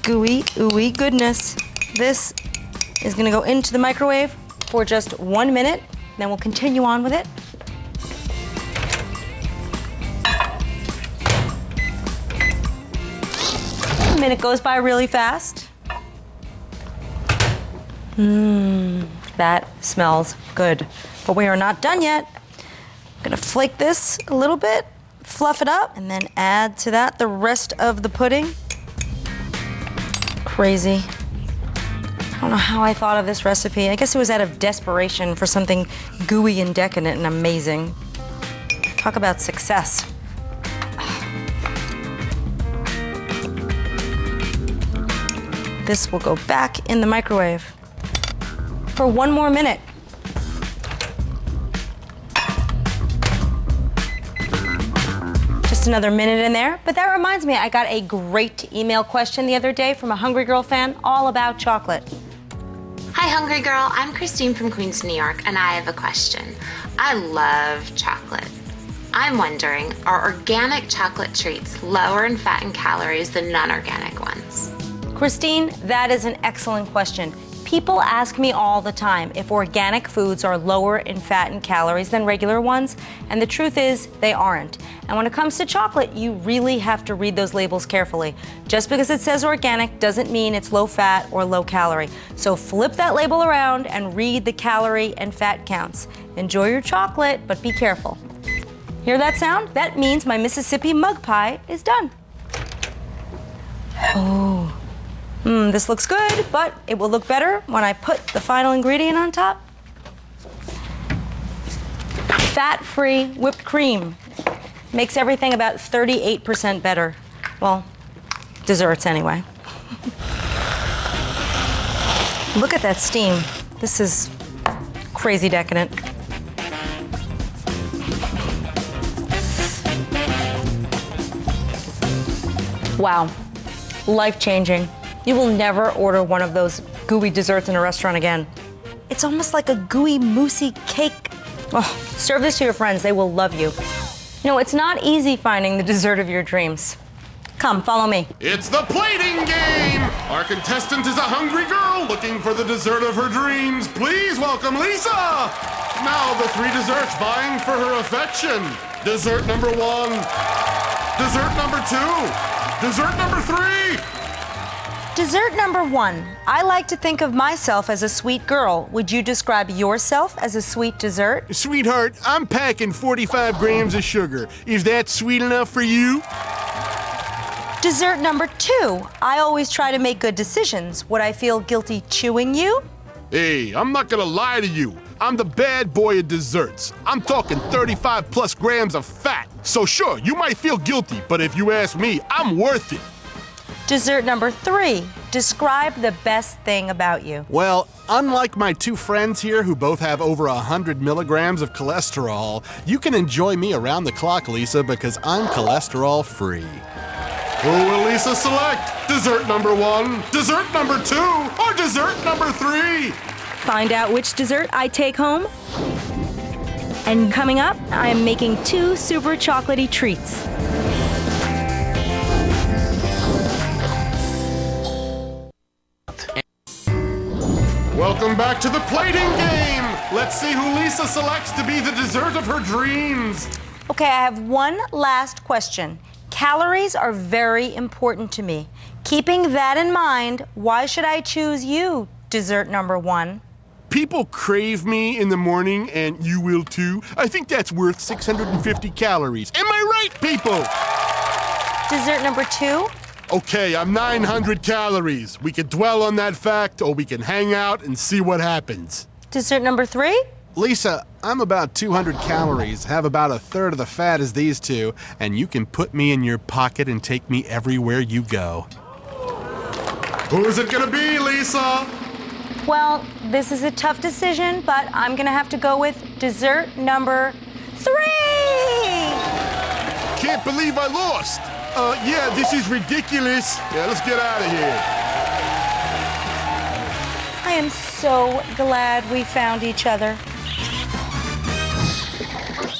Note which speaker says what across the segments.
Speaker 1: gooey, ooey goodness. This is gonna go into the microwave for just 1 minute, then we'll continue on with it. A minute goes by really fast. That smells good. But we are not done yet. I'm gonna flake this a little bit, fluff it up, and then add to that the rest of the pudding. Crazy. I don't know how I thought of this recipe. I guess it was out of desperation for something gooey and decadent and amazing. Talk about success. This will go back in the microwave for 1 more minute. Just another minute in there. But that reminds me, I got a great email question the other day from a Hungry Girl fan all about chocolate.
Speaker 2: Hi, Hungry Girl. I'm Christine from Queens, New York, and I have a question. I love chocolate. I'm wondering, are organic chocolate treats lower in fat and calories than non-organic ones?
Speaker 1: Christine, that is an excellent question. People ask me all the time if organic foods are lower in fat and calories than regular ones, and the truth is they aren't. And when it comes to chocolate, you really have to read those labels carefully. Just because it says organic doesn't mean it's low fat or low calorie. So flip that label around and read the calorie and fat counts. Enjoy your chocolate, but be careful. Hear that sound? That means my Mississippi mug pie is done. Oh. This looks good, but it will look better when I put the final ingredient on top. Fat-free whipped cream. Makes everything about 38% better. Well, desserts anyway. Look at that steam. This is crazy decadent. Wow, life-changing. You will never order one of those gooey desserts in a restaurant again. It's almost like a gooey, moussey cake. Oh, serve this to your friends, they will love you. You know, it's not easy finding the dessert of your dreams. Come, follow me.
Speaker 3: It's the plating game! Our contestant is a hungry girl looking for the dessert of her dreams. Please welcome Lisa! Now the 3 desserts vying for her affection. Dessert number 1, dessert number 2, dessert number 3.
Speaker 1: Dessert number 1. I like to think of myself as a sweet girl. Would you describe yourself as a sweet dessert?
Speaker 3: Sweetheart, I'm packing 45 grams of sugar. Is that sweet enough for you?
Speaker 1: Dessert number 2. I always try to make good decisions. Would I feel guilty chewing you?
Speaker 3: Hey, I'm not gonna lie to you. I'm the bad boy of desserts. I'm talking 35 plus grams of fat. So sure, you might feel guilty, but if you ask me, I'm worth it.
Speaker 1: Dessert number 3. Describe the best thing about you.
Speaker 3: Well, unlike my 2 friends here who both have over 100 milligrams of cholesterol, you can enjoy me around the clock, Lisa, because I'm cholesterol free. Who will Lisa select? Dessert number 1, dessert number 2, or dessert number 3?
Speaker 1: Find out which dessert I take home. And coming up, I am making 2 super chocolatey treats.
Speaker 3: Welcome back to the plating game. Let's see who Lisa selects to be the dessert of her dreams.
Speaker 1: Okay, I have one last question. Calories are very important to me. Keeping that in mind, why should I choose you, dessert number 1?
Speaker 3: People crave me in the morning, and you will too. I think that's worth 650 calories. Am I right, people?
Speaker 1: Dessert number 2?
Speaker 3: Okay, I'm 900 calories. We can dwell on that fact, or we can hang out and see what happens.
Speaker 1: Dessert number 3?
Speaker 3: Lisa, I'm about 200 calories, have about 1/3 of the fat as these 2, and you can put me in your pocket and take me everywhere you go. Who's it gonna be, Lisa?
Speaker 1: Well, this is a tough decision, but I'm gonna have to go with dessert number 3!
Speaker 3: Can't believe I lost. Yeah, this is ridiculous. Yeah, let's get out of here.
Speaker 1: I am so glad we found each other.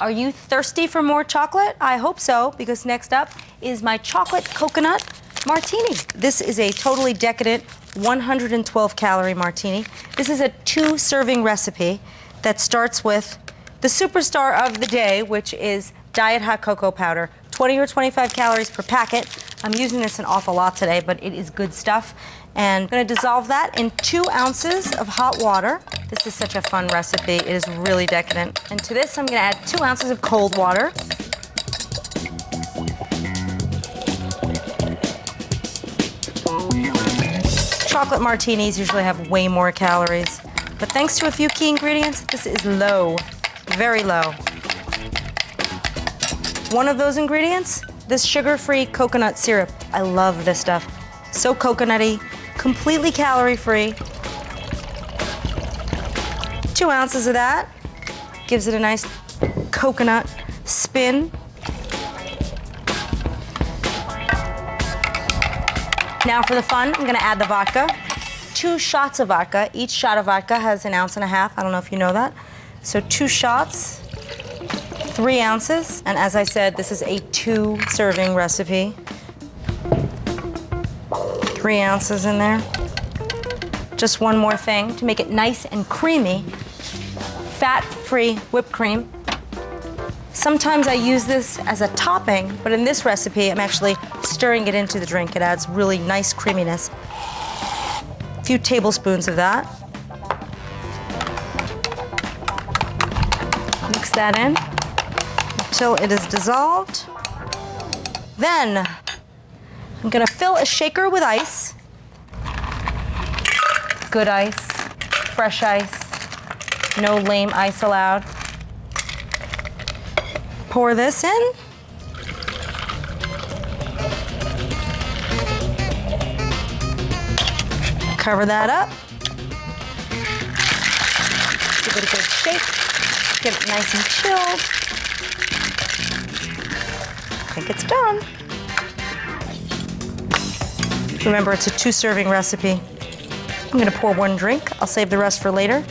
Speaker 1: Are you thirsty for more chocolate? I hope so, because next up is my chocolate coconut martini. This is a totally decadent 112 calorie martini. This is a 2-serving recipe that starts with the superstar of the day, which is Diet Hot Cocoa Powder. 20 or 25 calories per packet. I'm using this an awful lot today, but it is good stuff. And I'm gonna dissolve that in 2 ounces of hot water. This is such a fun recipe. It is really decadent. And to this, I'm gonna add 2 ounces of cold water. Chocolate martinis usually have way more calories, but thanks to a few key ingredients, this is low, very low. One of those ingredients, this sugar-free coconut syrup. I love this stuff. So coconutty, completely calorie-free. 2 ounces of that gives it a nice coconut spin. Now for the fun, I'm gonna add the vodka. 2 shots of vodka. Each shot of vodka has 1.5 ounces. I don't know if you know that. So 2 shots, 3 ounces. And as I said, this is a 2-serving recipe. 3 ounces in there. Just one more thing to make it nice and creamy. Fat-free whipped cream. Sometimes I use this as a topping, but in this recipe, I'm actually stirring it into the drink. It adds really nice creaminess. A few tablespoons of that. Mix that in until it is dissolved. Then, I'm gonna fill a shaker with ice. Good ice, fresh ice, no lame ice allowed. Pour this in. Cover that up. Give it a good shake. Get it nice and chilled. I think it's done. Remember, it's a 2-serving recipe. I'm gonna pour 1 drink. I'll save the rest for later.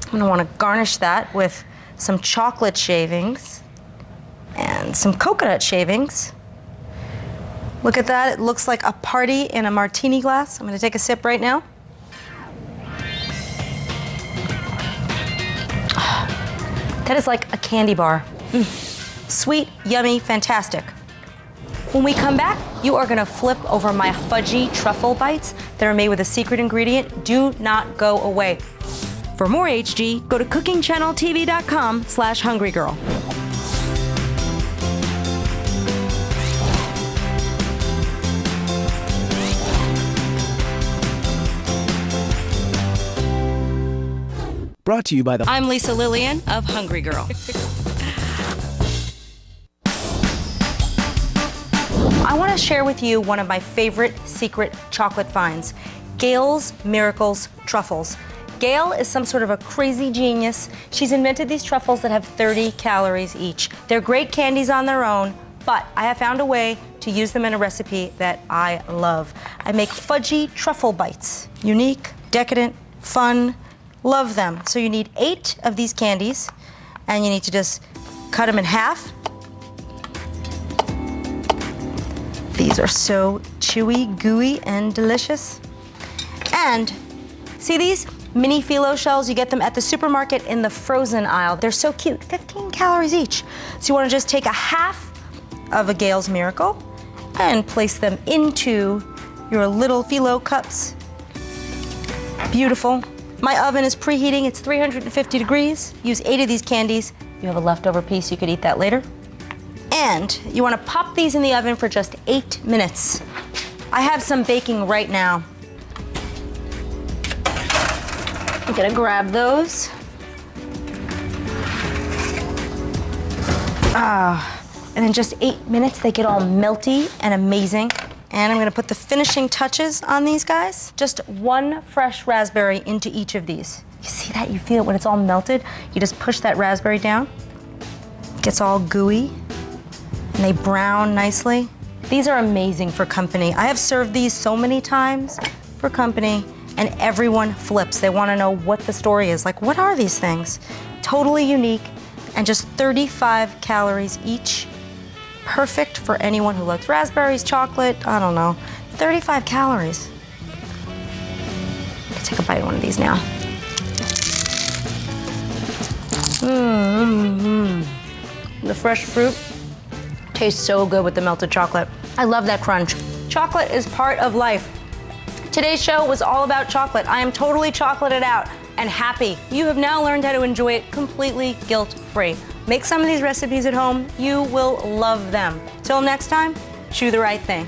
Speaker 1: I'm gonna wanna garnish that with some chocolate shavings and some coconut shavings. Look at that, it looks like a party in a martini glass. I'm gonna take a sip right now. That is like a candy bar. Sweet, yummy, fantastic. When we come back, you are gonna flip over my fudgy truffle bites that are made with a secret ingredient. Do not go away. For more HG, go to cookingchanneltv.com/hungrygirl.
Speaker 4: Brought to you by the...
Speaker 1: I'm Lisa Lillian of Hungry Girl. I want to share with you one of my favorite secret chocolate finds, Gail's Miracles Truffles. Gail is some sort of a crazy genius. She's invented these truffles that have 30 calories each. They're great candies on their own, but I have found a way to use them in a recipe that I love. I make fudgy truffle bites. Unique, decadent, fun, love them. So you need 8 of these candies, and you need to just cut them in half. These are so chewy, gooey, and delicious. And see these mini phyllo shells? You get them at the supermarket in the frozen aisle. They're so cute, 15 calories each. So you wanna just take a half of a Gail's Miracle and place them into your little phyllo cups. Beautiful. My oven is preheating, it's 350 degrees. Use 8 of these candies. You have a leftover piece, you could eat that later. And you wanna pop these in the oven for just 8 minutes. I have some baking right now. I'm gonna grab those. And in just 8 minutes, they get all melty and amazing. And I'm gonna put the finishing touches on these guys. Just 1 fresh raspberry into each of these. You see that? You feel it when it's all melted? You just push that raspberry down. It gets all gooey. And they brown nicely. These are amazing for company. I have served these so many times for company, and everyone flips. They wanna know what the story is. Like, what are these things? Totally unique, and just 35 calories each. perfect for anyone who likes raspberries, chocolate, I don't know. 35 calories. Let's take a bite of one of these now. The fresh fruit tastes so good with the melted chocolate. I love that crunch. Chocolate is part of life. Today's show was all about chocolate. I am totally chocolated out and happy. You have now learned how to enjoy it completely guilt-free. Make some of these recipes at home. You will love them. Till next time, chew the right thing.